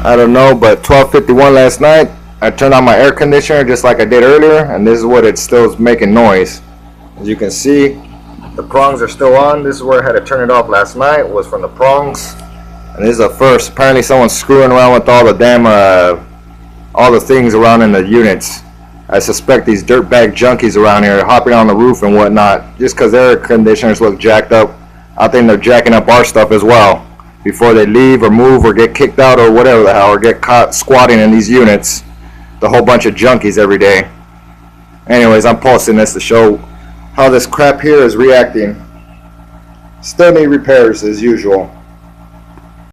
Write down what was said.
I don't know, but 12:51 last night, I turned on my air conditioner just like I did earlier, and this is what it still is making noise. As you can see, the prongs are still on. This is where I had to turn it off last night, was from the prongs. And this is a first. Apparently someone's screwing around with all the damn, all the things around in the units. I suspect these dirtbag junkies around here are hopping on the roof and whatnot. Just because their air conditioners look jacked up, I think they're jacking up our stuff as well, before they leave or move or get kicked out or whatever the hell, or get caught squatting in these units. The whole bunch of junkies every day. Anyways, I'm posting this to show how this crap here is reacting. Still need repairs as usual.